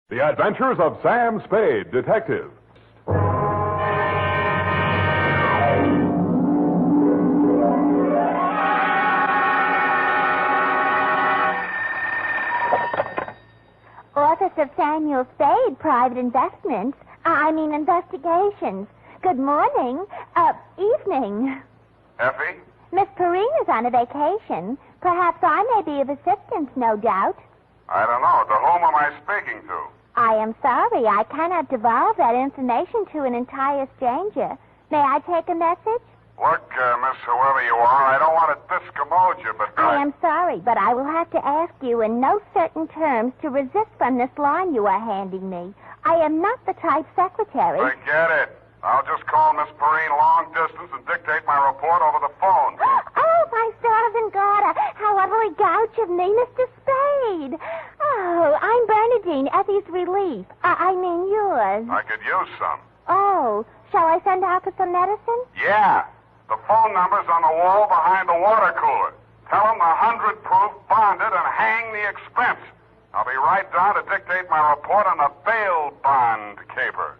The Adventures of Sam Spade, Detective. Office of Samuel Spade, Private Investigations. Good morning. Evening. Effie? Miss Perrine is on a vacation. Perhaps I may be of assistance, no doubt. I don't know. To whom am I speaking to? I am sorry. I cannot divulge that information to an entire stranger. May I take a message? Look, Miss whoever you are, I don't want to discommode you, but I am sorry, but I will have to ask you in no certain terms to resist from this line you are handing me. I am not the type secretary. Forget it. I'll just call Miss Perrine long distance and dictate my report over the phone. Oh, my stars and garter. How utterly gouch of me, Mr. Spade. Oh, I'm Bernadine, Effie's relief. I mean yours. I could use some. Oh, shall I send out for some medicine? Yeah. The phone number's on the wall behind the water cooler. Tell them the 100 proof, bonded, and hang the expense. I'll be right down to dictate my report on the bail bond caper.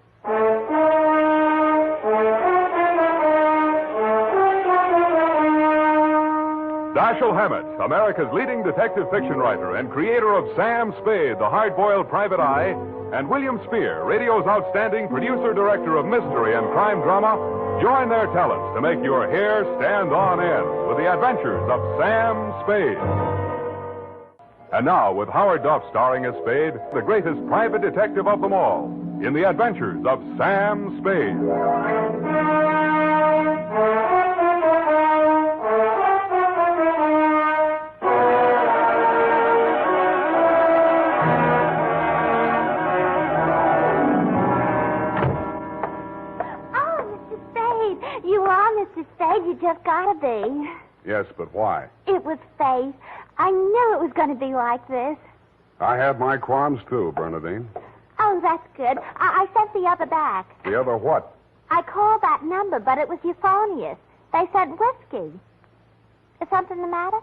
Dashiell Hammett, America's leading detective fiction writer and creator of Sam Spade, the hard-boiled private eye, and William Spear, radio's outstanding producer-director of mystery and crime drama, join their talents to make your hair stand on end with the Adventures of Sam Spade. And now, with Howard Duff starring as Spade, the greatest private detective of them all, in the Adventures of Sam Spade. Mr. Spade, you just gotta be. Yes, but why? It was fate. I knew it was going to be like this. I had my qualms, too, Bernadine. Oh, that's good. I sent the other back. The other what? I called that number, but it was euphonious. They said whiskey. Is something the matter?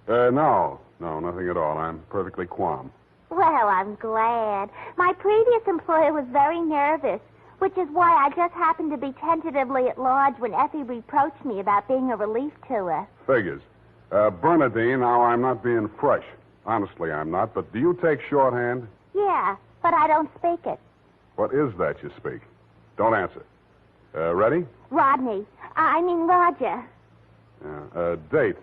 No, nothing at all. I'm perfectly calm. Well, I'm glad. My previous employer was very nervous, which is why I just happened to be tentatively at large when Effie reproached me about being a relief to her. Figures. Bernadine, now I'm not being fresh. Honestly, I'm not. But do you take shorthand? Yeah, but I don't speak it. What is that you speak? Don't answer. Ready? Rodney. Roger. Date.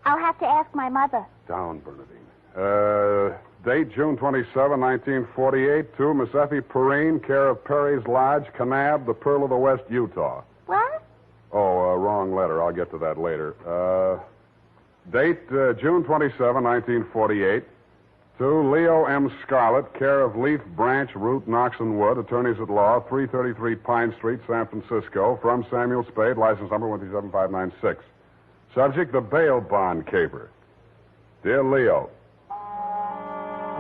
I'll have to ask my mother. Down, Bernadine. Date, June 27, 1948, to Miss Effie Perrine, care of Perry's Lodge, Kanab, the Pearl of the West, Utah. What? Oh, wrong letter. I'll get to that later. Date, June 27, 1948, to Leo M. Scarlett, care of Leaf Branch, Root, Knox and Wood, attorneys at law, 333 Pine Street, San Francisco, from Samuel Spade, license number 137596. Subject, the bail bond caper. Dear Leo,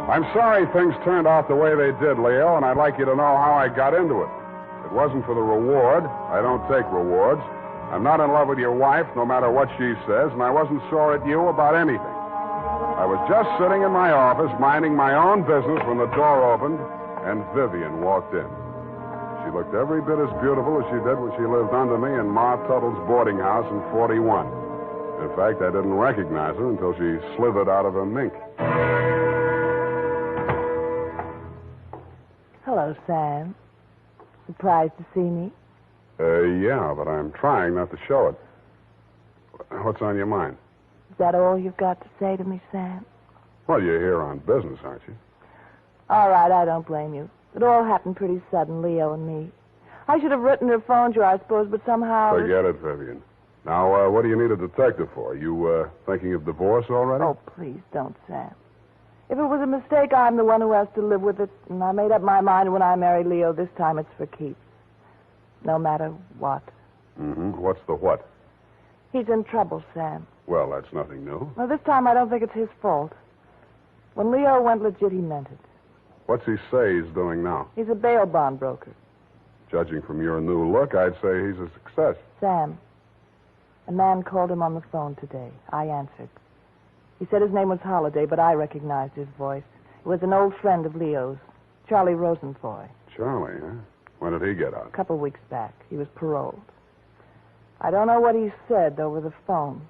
I'm sorry things turned out the way they did, Leo, and I'd like you to know how I got into it. It wasn't for the reward. I don't take rewards. I'm not in love with your wife, no matter what she says, and I wasn't sore at you about anything. I was just sitting in my office, minding my own business, when the door opened, and Vivian walked in. She looked every bit as beautiful as she did when she lived under me in Ma Tuttle's boarding house in 41. In fact, I didn't recognize her until she slithered out of her mink. Hello, Sam. Surprised to see me? Yeah, but I'm trying not to show it. What's on your mind? Is that all you've got to say to me, Sam? Well, you're here on business, aren't you? All right, I don't blame you. It all happened pretty sudden, Leo and me. I should have written or phoned you, I suppose, but somehow... Forget it, Vivian. Now, what do you need a detective for? You, thinking of divorce already? Oh, please don't, Sam. If it was a mistake, I'm the one who has to live with it, and I made up my mind when I married Leo. This time it's for keeps. No matter what. Mm-hmm. What's the what? He's in trouble, Sam. Well, that's nothing new. Well, this time I don't think it's his fault. When Leo went legit, he meant it. What's he say he's doing now? He's a bail bond broker. Judging from your new look, I'd say he's a success. Sam, a man called him on the phone today. I answered. He said his name was Holliday, but I recognized his voice. It was an old friend of Leo's, Charlie Rosenfoy. Charlie, huh? When did he get out? A couple weeks back. He was paroled. I don't know what he said over the phone,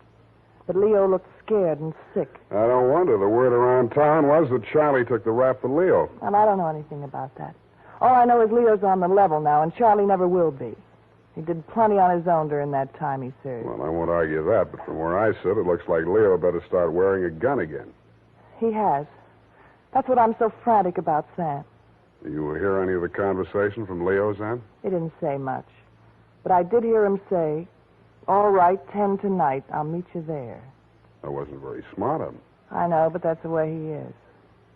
but Leo looked scared and sick. I don't wonder. The word around town was that Charlie took the rap for Leo. And I don't know anything about that. All I know is Leo's on the level now, and Charlie never will be. He did plenty on his own during that time he served. Well, I won't argue that, but from where I sit, it looks like Leo better start wearing a gun again. He has. That's what I'm so frantic about, Sam. You hear any of the conversation from Leo's end? He didn't say much. But I did hear him say, "All right, 10 tonight. I'll meet you there." That wasn't very smart of him. I know, but that's the way he is.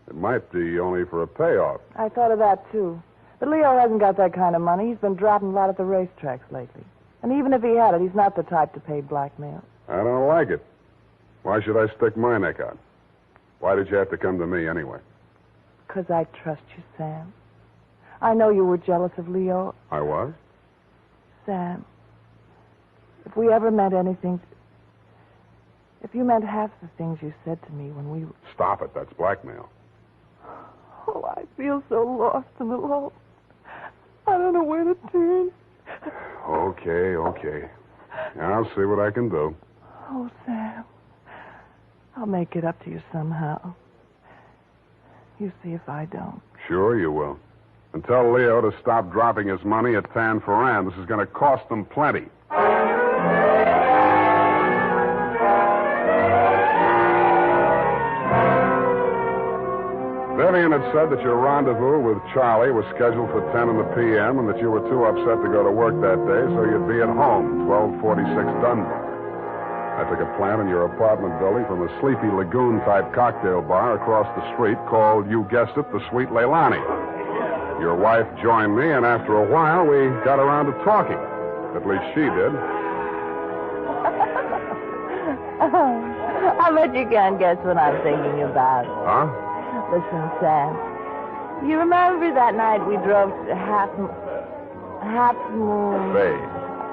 It might be only for a payoff. I thought of that, too. But Leo hasn't got that kind of money. He's been dropping a lot at the racetracks lately. And even if he had it, he's not the type to pay blackmail. I don't like it. Why should I stick my neck out? Why did you have to come to me anyway? 'Cause I trust you, Sam. I know you were jealous of Leo. I was? Sam, if we ever meant anything... If you meant half the things you said to me when we... Stop it. That's blackmail. Oh, I feel so lost and alone. I don't know where to turn. Okay. I'll see what I can do. Oh, Sam. I'll make it up to you somehow. You see if I don't. Sure you will. And tell Leo to stop dropping his money at Tan Ferran. This is going to cost them plenty. Vivian had said that your rendezvous with Charlie was scheduled for 10 in the p.m. and that you were too upset to go to work that day, so you'd be at home, 1246 Dunbar. I took a plant in your apartment building from a sleepy lagoon-type cocktail bar across the street called, you guessed it, the Sweet Leilani. Your wife joined me, and after a while, we got around to talking. At least she did. I bet you can't guess what I'm thinking about. Huh? Listen, Sam. You remember that night we drove to Half Moon? Bay.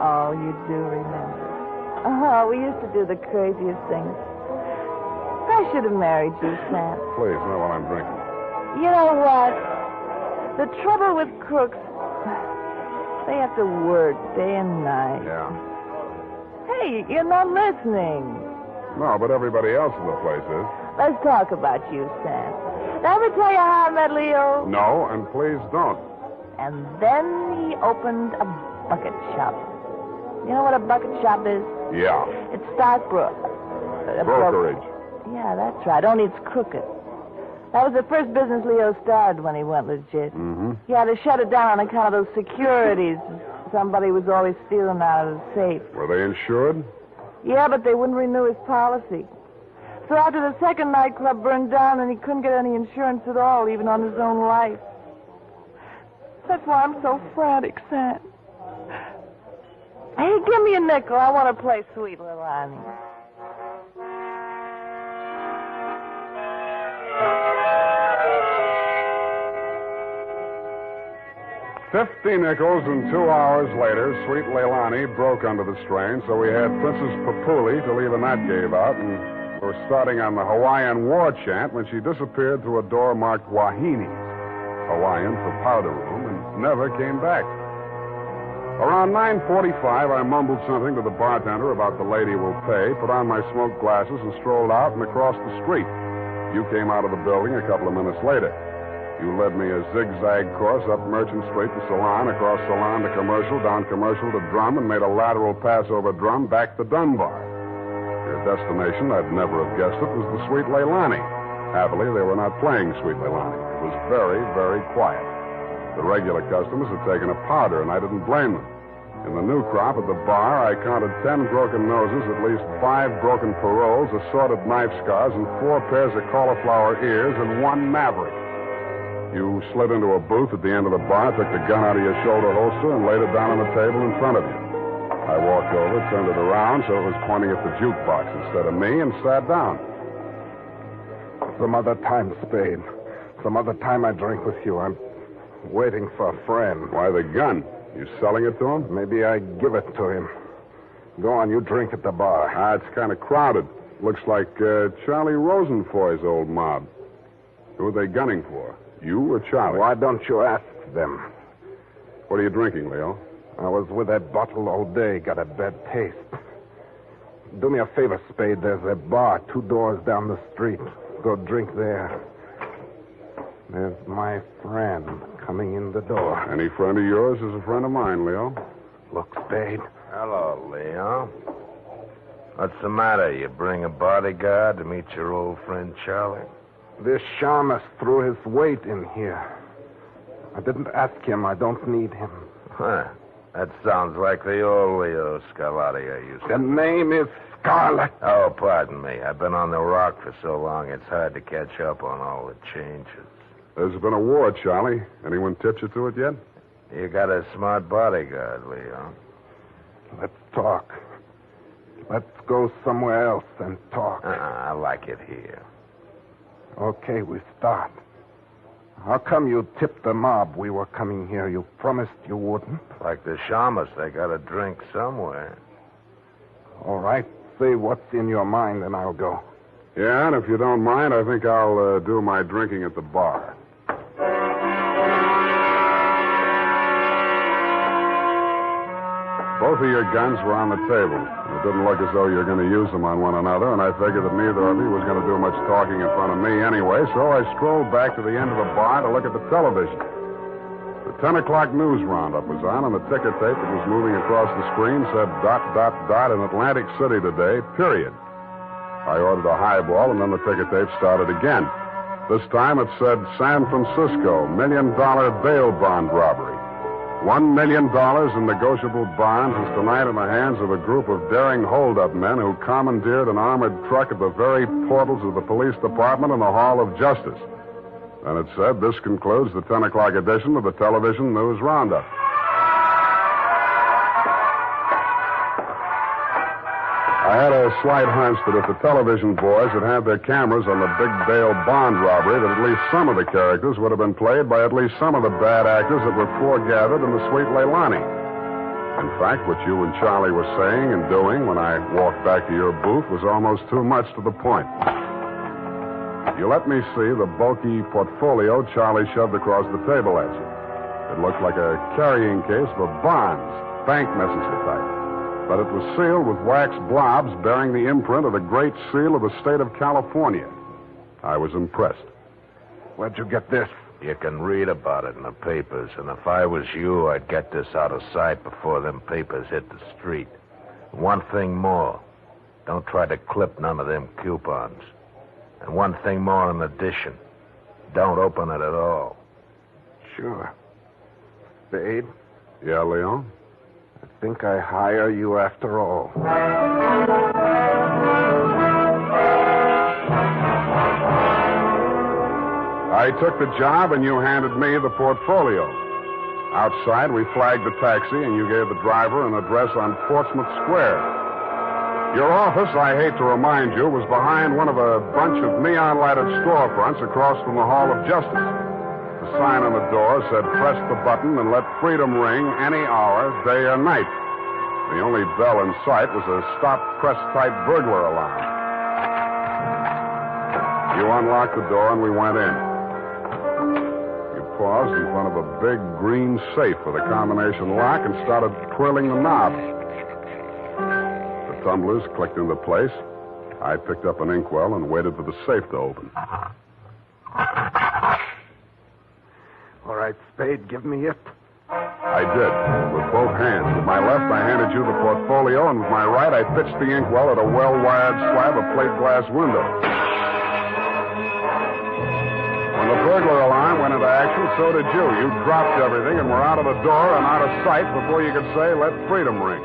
Oh, you do remember. Oh, we used to do the craziest things. I should have married you, Sam. Please, not while I'm drinking. You know what? The trouble with crooks, they have to work day and night. Yeah. Hey, you're not listening. No, but everybody else in the place is. Let's talk about you, Sam. Did I ever tell you how I met Leo? No, and please don't. And then he opened a bucket shop. You know what a bucket shop is? Yeah. It's stockbrokerage. Brokerage. Yeah, that's right. Only it's crooked. That was the first business Leo started when he went legit. Mm-hmm. He had to shut it down on account of those securities. Somebody was always stealing out of the safe. Were they insured? Yeah, but they wouldn't renew his policy. So after the second nightclub burned down, and he couldn't get any insurance at all, even on his own life. That's why I'm so frantic, Sam. Hey, give me a nickel. I want to play Sweet Leilani. $50 and 2 hours later, Sweet Leilani broke under the strain, so we had Princess Papuli to leave a night gave out, and we were starting on the Hawaiian war chant when she disappeared through a door marked Wahine, Hawaiian for powder room, and never came back. Around 9:45, I mumbled something to the bartender about the lady will pay, put on my smoke glasses, and strolled out and across the street. You came out of the building a couple of minutes later. You led me a zigzag course up Merchant Street to Salon, across Salon to Commercial, down Commercial to Drum, and made a lateral pass over Drum back to Dunbar. Your destination, I'd never have guessed it, was the Sweet Leilani. Happily, they were not playing Sweet Leilani. It was very, very quiet. The regular customers had taken a powder, and I didn't blame them. In the new crop at the bar, I counted 10 broken noses, at least 5 broken paroles, assorted knife scars, and 4 pairs of cauliflower ears, and 1 maverick. You slid into a booth at the end of the bar, took the gun out of your shoulder holster, and laid it down on the table in front of you. I walked over, turned it around so it was pointing at the jukebox instead of me, and sat down. Some other time, Spade. Some other time I drink with you. I'm waiting for a friend. Why the gun? You selling it to him? Maybe I give it to him. Go on, you drink at the bar. It's kind of crowded. Looks like Charlie Rosenfoy's old mob. Who are they gunning for? You or Charlie? Why don't you ask them? What are you drinking, Leo? I was with that bottle all day. Got a bad taste. Do me a favor, Spade. There's a bar 2 doors down the street. Go drink there. There's my friend coming in the door. Any friend of yours is a friend of mine, Leo. Look, Spade. Hello, Leo. What's the matter? You bring a bodyguard to meet your old friend Charlie? This shamus threw his weight in here. I didn't ask him. I don't need him. Huh. That sounds like the old Leo Scarlatti I used to... The name is Scarlet. Oh, pardon me. I've been on the rock for so long, it's hard to catch up on all the changes. There's been a war, Charlie. Anyone tipped you to it yet? You got a smart bodyguard, Leo. Let's talk. Let's go somewhere else and talk. I like it here. Okay, we start. How come you tipped the mob we were coming here? You promised you wouldn't. Like the shamus, they got to drink somewhere. All right. Say what's in your mind, and I'll go. Yeah, and if you don't mind, I think I'll do my drinking at the bar. Both of your guns were on the table. It didn't look as though you were going to use them on one another, and I figured that neither of you was going to do much talking in front of me anyway, so I strolled back to the end of the bar to look at the television. The 10 o'clock news roundup was on, and the ticker tape that was moving across the screen said ... in Atlantic City today, period. I ordered a highball, and then the ticker tape started again. This time it said San Francisco, $1 million bail bond robbery. $1 million in negotiable bonds is tonight in the hands of a group of daring hold-up men who commandeered an armored truck at the very portals of the police department and the Hall of Justice. And it said, this concludes the 10 o'clock edition of the television news roundup. I had a slight hunch that if the television boys had had their cameras on the big bail bond robbery, that at least some of the characters would have been played by at least some of the bad actors that were foregathered in the Sweet Leilani. In fact, what you and Charlie were saying and doing when I walked back to your booth was almost too much to the point. You let me see the bulky portfolio Charlie shoved across the table at you. It looked like a carrying case for bonds, bank messenger type. But it was sealed with wax blobs bearing the imprint of the Great Seal of the state of California. I was impressed. Where'd you get this? You can read about it in the papers, and if I was you, I'd get this out of sight before them papers hit the street. One thing more. Don't try to clip none of them coupons. And one thing more in addition. Don't open it at all. Sure. Spade? Yeah, Leon? I think I hire you after all. I took the job, and you handed me the portfolio. Outside, we flagged the taxi, and you gave the driver an address on Portsmouth Square. Your office, I hate to remind you, was behind one of a bunch of neon-lighted storefronts across from the Hall of Justice. The sign on the door said, press the button and let freedom ring any hour, day or night. The only bell in sight was a stop-press-type burglar alarm. You unlocked the door and we went in. You paused in front of a big green safe with a combination lock and started twirling the knob. The tumblers clicked into place. I picked up an inkwell and waited for the safe to open. All right, Spade, give me it. I did, with both hands. With my left, I handed you the portfolio, and with my right, I pitched the inkwell at a well-wired slab of plate glass window. When the burglar alarm went into action, so did you. You dropped everything and were out of the door and out of sight before you could say, let freedom ring.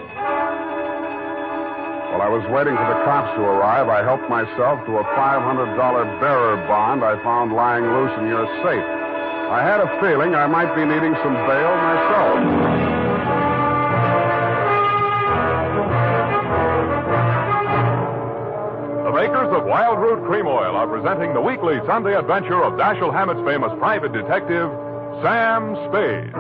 While I was waiting for the cops to arrive, I helped myself to a $500 bearer bond I found lying loose in your safe. I had a feeling I might be needing some bail myself. The makers of Wild Root Cream Oil are presenting the weekly Sunday adventure of Dashiell Hammett's famous private detective, Sam Spade.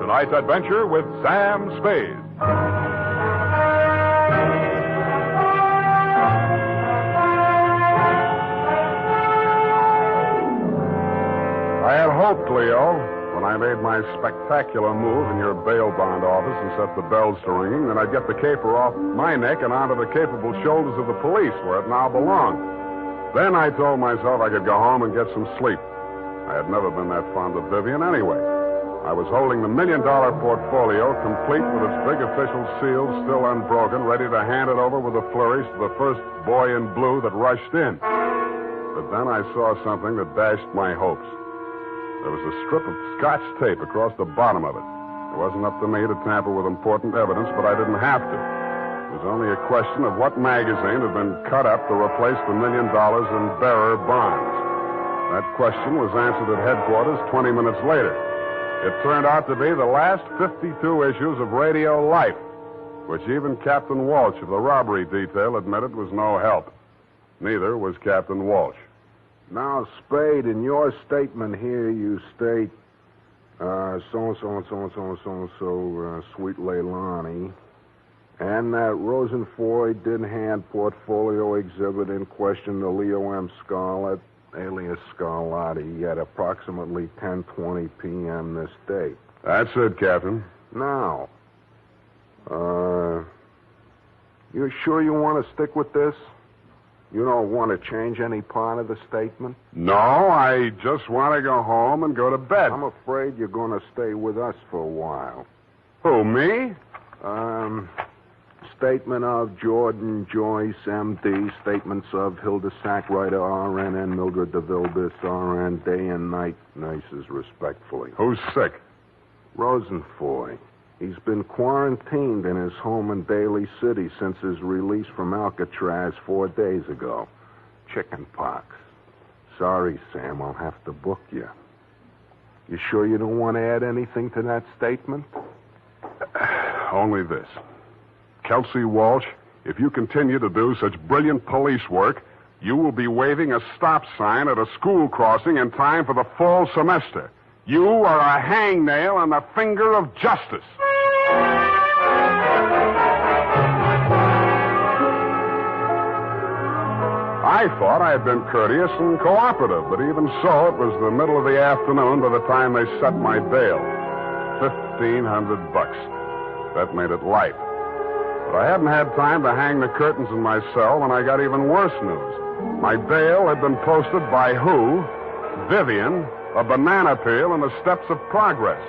tonight's adventure with Sam Spade. I had hoped, Leo, when I made my spectacular move in your bail bond office and set the bells to ringing, that I'd get the caper off my neck and onto the capable shoulders of the police, where it now belonged. Then I told myself I could go home and get some sleep. I had never been that fond of Vivian anyway. I was holding the $1 million portfolio, complete with its big official seal still unbroken, ready to hand it over with a flourish to the first boy in blue that rushed in. But then I saw something that dashed my hopes. There was a strip of Scotch tape across the bottom of it. It wasn't up to me to tamper with important evidence, but I didn't have to. It was only a question of what magazine had been cut up to replace the $1 million in bearer bonds. That question was answered at headquarters 20 minutes later. It turned out to be the last 52 issues of Radio Life, which even Captain Walsh of the robbery detail admitted was no help. Neither was Captain Walsh. Now, Spade, in your statement here, you state, so-and-so, Sweet Leilani, and that Rosenfoy did hand portfolio exhibit in question to Leo M. Scarlett, alias Scarlatti, at approximately 10:20 p.m. this date. That's it, Captain. Now, you sure you want to stick with this? You don't want to change any part of the statement? No, I just want to go home and go to bed. I'm afraid you're going to stay with us for a while. Who, me? Statement of Jordan Joyce, M.D. Statements of Hilda Sackwriter, R.N. and Mildred DeVille, R.N. Day and night nurses, respectfully. Who's sick? Rosenfoy. He's been quarantined in his home in Daly City since his release from Alcatraz 4 days ago. Chicken pox. Sorry, Sam, I'll have to book you. You sure you don't want to add anything to that statement? Only this. Kelsey Walsh, if you continue to do such brilliant police work, you will be waving a stop sign at a school crossing in time for the fall semester. You are a hangnail on the finger of justice. I thought I had been courteous and cooperative, but even so, it was the middle of the afternoon by the time they set my bail. $1,500. That made it light. But I hadn't had time to hang the curtains in my cell when I got even worse news. My bail had been posted by who? Vivian, a banana peel, and the steps of progress.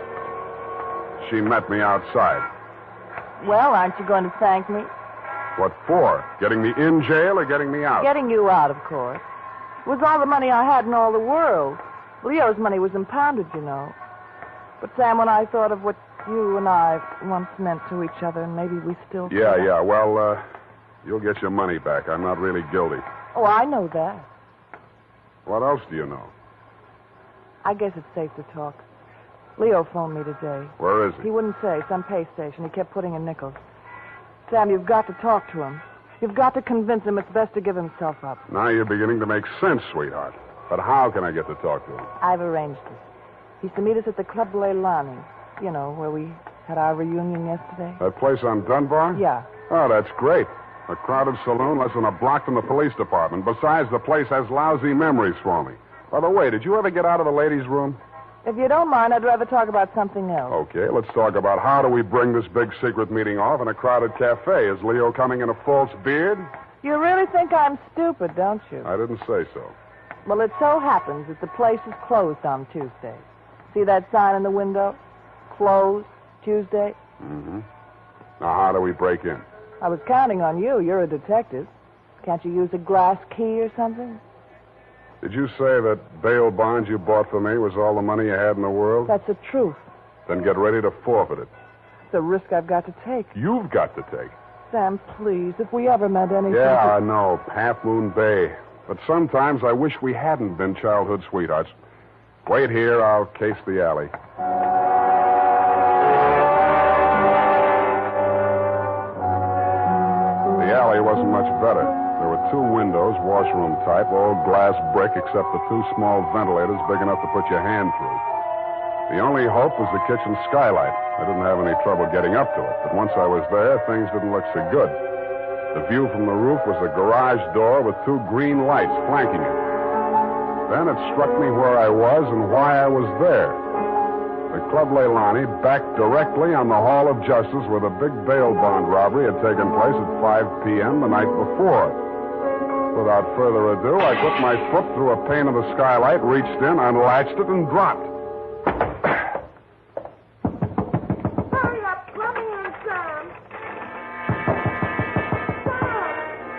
She met me outside. Well, aren't you going to thank me? What for? Getting me in jail or getting me out? Getting you out, of course. It was all the money I had in all the world. Leo's money was impounded, you know. But, Sam, when I thought of what you and I once meant to each other, and maybe we still... Yeah. Well, you'll get your money back. I'm not really guilty. Oh, I know that. What else do you know? I guess it's safe to talk. Leo phoned me today. Where is he? He wouldn't say. Some pay station. He kept putting in nickels. Sam, you've got to talk to him. You've got to convince him it's best to give himself up. Now you're beginning to make sense, sweetheart. But how can I get to talk to him? I've arranged it. He's to meet us at the Club Leilani. You know, where we had our reunion yesterday. That place on Dunbar? Yeah. Oh, that's great. A crowded saloon less than a block from the police department. Besides, the place has lousy memories for me. By the way, did you ever get out of the ladies' room? If you don't mind, I'd rather talk about something else. Okay, let's talk about how do we bring this big secret meeting off in a crowded cafe. Is Leo coming in a false beard? You really think I'm stupid, don't you? I didn't say so. Well, it so happens that the place is closed on Tuesday. See that sign in the window? Closed Tuesday? Mm-hmm. Now, how do we break in? I was counting on you. You're a detective. Can't you use a glass key or something? Did you say that bail bonds you bought for me was all the money you had in the world? That's the truth. Then get ready to forfeit it. It's a risk I've got to take. You've got to take. Sam, please, if we ever meant anything... Yeah, I know. Half Moon Bay. But sometimes I wish we hadn't been childhood sweethearts. Wait here. I'll case the alley. The alley wasn't much better. There were 2 windows, washroom type, all glass brick except for 2 small ventilators big enough to put your hand through. The only hope was the kitchen skylight. I didn't have any trouble getting up to it, but once I was there, things didn't look so good. The view from the roof was a garage door with two green lights flanking it. Then it struck me where I was and why I was there. The Club Leilani backed directly on the Hall of Justice where the big bail bond robbery had taken place at 5 p.m. the night before. Without further ado, I put my foot through a pane of the skylight, reached in, unlatched it, and dropped. Hurry up, let me in, Sam.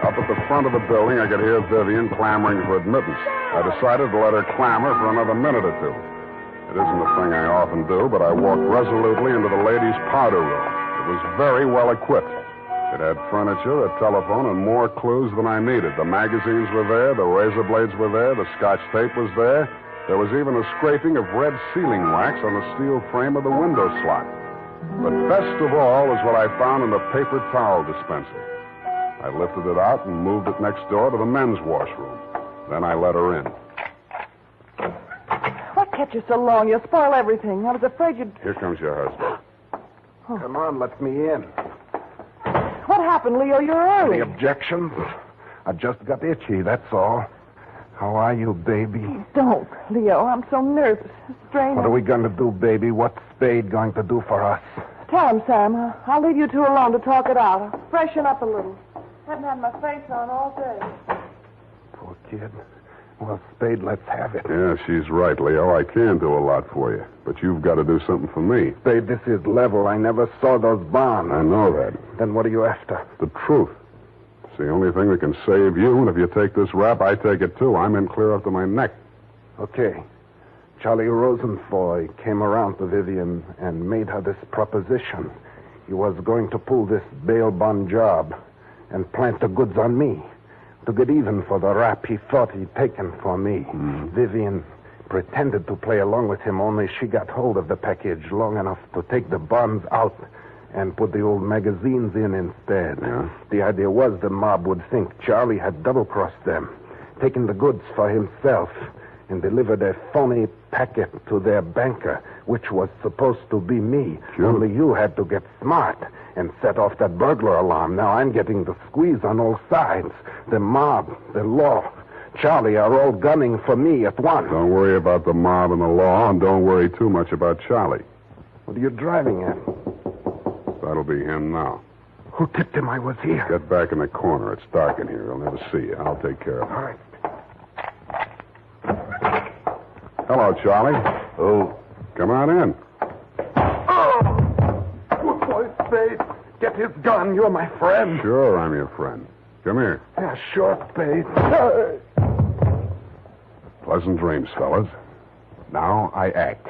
Up at the front of the building, I could hear Vivian clamoring for admittance. I decided to let her clamor for another minute or two. It isn't a thing I often do, but I walked resolutely into the ladies' powder room. It was very well equipped. It had furniture, a telephone, and more clues than I needed. The magazines were there, the razor blades were there, the Scotch tape was there. There was even a scraping of red sealing wax on the steel frame of the window slot. But best of all was what I found in the paper towel dispenser. I lifted it out and moved it next door to the men's washroom. Then I let her in. What kept you so long? You'll spoil everything. I was afraid you'd... Here comes your husband. Come on, let me in. What happened, Leo? You're early. Any objections? I just got itchy, that's all. How are you, baby? Don't, Leo. I'm so nervous. Strained. What are we going to do, baby? What's Spade going to do for us? Tell him, Sam. I'll leave you two alone to talk it out. I'll freshen up a little. Haven't had my face on all day. Poor kid. Well, Spade, let's have it. Yeah, she's right, Leo. I can do a lot for you. But you've got to do something for me. Spade, this is level. I never saw those bonds. I know that. Then what are you after? The truth. It's the only thing that can save you, and if you take this rap, I take it too. I'm in clear up to my neck. Okay. Charlie Rosenfoy came around to Vivian and made her this proposition. He was going to pull this bail bond job and plant the goods on me to get even for the rap he thought he'd taken for me. Vivian pretended to play along with him, only she got hold of the package long enough to take the bonds out and put the old magazines in instead. Yeah. The idea was the mob would think Charlie had double-crossed them, taken the goods for himself, and delivered a phony packet to their banker, which was supposed to be me. Sure. Only you had to get smart and set off that burglar alarm. Now I'm getting the squeeze on all sides. The mob, the law, Charlie are all gunning for me at once. Don't worry about the mob and the law, and don't worry too much about Charlie. What are you driving at? That'll be him now. Who tipped him I was here? Get back in the corner. It's dark in here. He'll never see you. I'll take care of him. All right. Hello, Charlie. Oh, Come on in. Oh! Good boy, Spade. Get his gun. You're my friend. Sure, I'm your friend. Come here. Yeah, sure, Spade. Pleasant dreams, fellas. Now I act.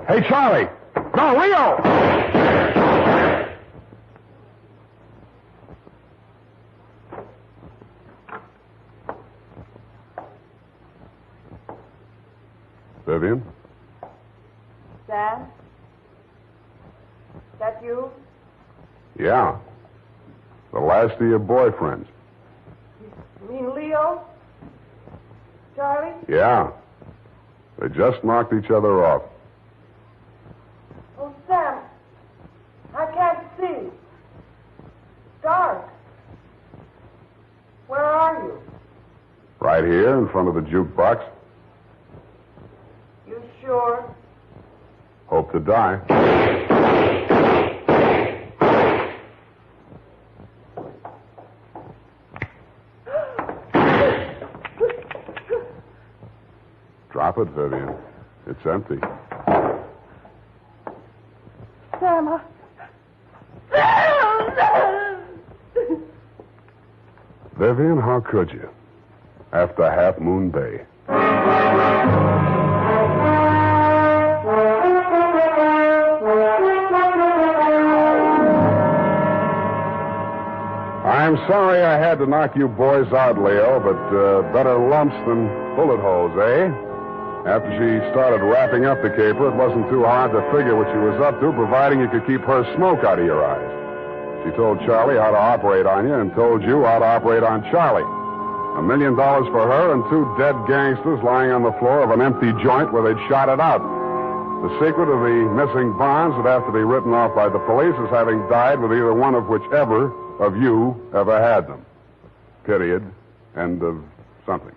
Hey, Charlie! No, Leo! Vivian? Sam? That you? Yeah. The last of your boyfriends. You mean Leo? Charlie? Yeah. They just knocked each other off. Oh, Sam. I can't see. Dark. Where are you? Right here in front of the jukebox. You sure? Hope to die. Drop it, Vivian. It's empty. Sam, Vivian, how could you? After Half Moon Bay. I'm sorry I had to knock you boys out, Leo, but better lumps than bullet holes, eh? After she started wrapping up the caper, it wasn't too hard to figure what she was up to, providing you could keep her smoke out of your eyes. She told Charlie how to operate on you and told you how to operate on Charlie. $1 million for her and 2 dead gangsters lying on the floor of an empty joint where they'd shot it out. The secret of the missing bonds would have to be written off by the police as having died with either one of whichever of you ever had them. Period. End of something.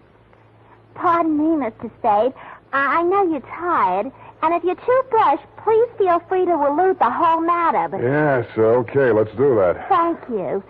Pardon me, Mr. Spade. I know you're tired, and if you chew brush, please feel free to allude the whole matter. But... Yes, okay, let's do that. Thank you.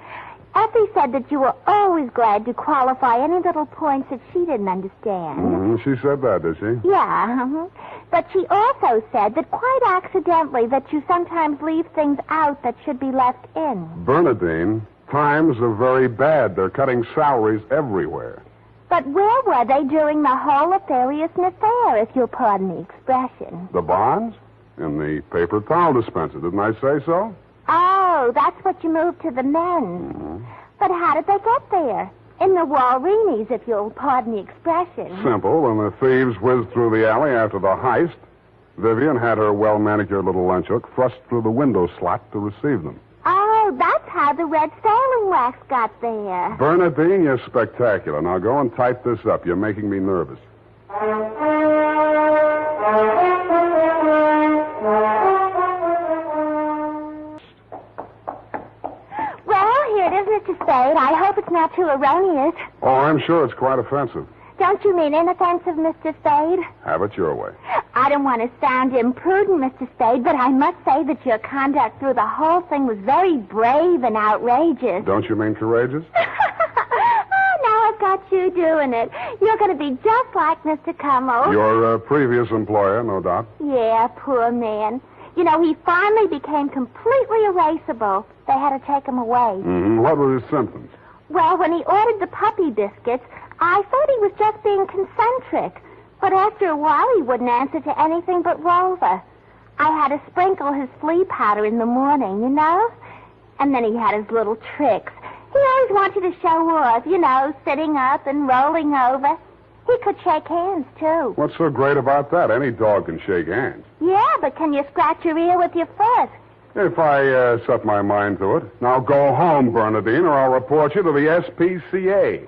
Effie said that you were always glad to qualify any little points that she didn't understand. She said that, did she? Yeah, But she also said that quite accidentally that you sometimes leave things out that should be left in. Bernadine, times are very bad. They're cutting salaries everywhere. But where were they during the whole nefarious affair, if you'll pardon the expression? The bonds? In the paper towel dispenser, didn't I say so? Oh, that's what you moved to the men's. But how did they get there? In the Walreenies, if you'll pardon the expression. Simple. When the thieves whizzed through the alley after the heist, Vivian had her well-manicured little lunch hook thrust through the window slot to receive them. Oh, that's how the red sailing wax got there. Bernadine, you're spectacular. Now go and type this up. You're making me nervous. Well, here it is, Mr. Spade. I hope it's not too erroneous. Oh, I'm sure it's quite offensive. Don't you mean inoffensive, Mr. Spade? Have it your way. I don't want to sound imprudent, Mr. Spade, but I must say that your conduct through the whole thing was very brave and outrageous. Don't you mean courageous? Oh, now I've got you doing it. You're going to be just like Mr. Cummel. Your previous employer, no doubt. Yeah, poor man. You know, he finally became completely erasable. They had to take him away. What were his symptoms? Well, when he ordered the puppy biscuits, I thought he was just being concentric. But after a while, he wouldn't answer to anything but Rover. I had to sprinkle his flea powder in the morning, you know? And then he had his little tricks. He always wanted to show off, you know, sitting up and rolling over. He could shake hands, too. What's so great about that? Any dog can shake hands. Yeah, but can you scratch your ear with your foot? If I set my mind to it. Now go home, Bernadine, or I'll report you to the SPCA.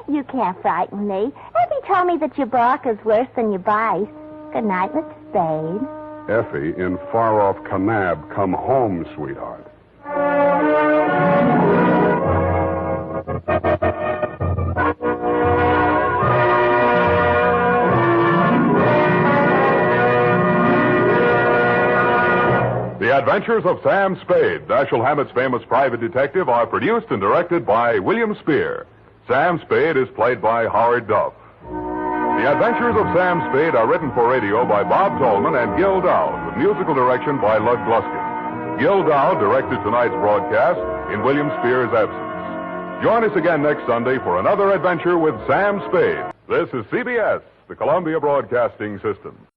You can't frighten me. Effie told me that your bark is worse than your bite. Good night, Mr. Spade. Effie, in far-off Kanab, come home, sweetheart. The Adventures of Sam Spade, Dashiell Hammett's famous private detective, are produced and directed by William Spear. Sam Spade is played by Howard Duff. The Adventures of Sam Spade are written for radio by Bob Tallman and Gil Dowd, with musical direction by Lud Gluskin. Gil Dowd directed tonight's broadcast in William Spear's absence. Join us again next Sunday for another adventure with Sam Spade. This is CBS, the Columbia Broadcasting System.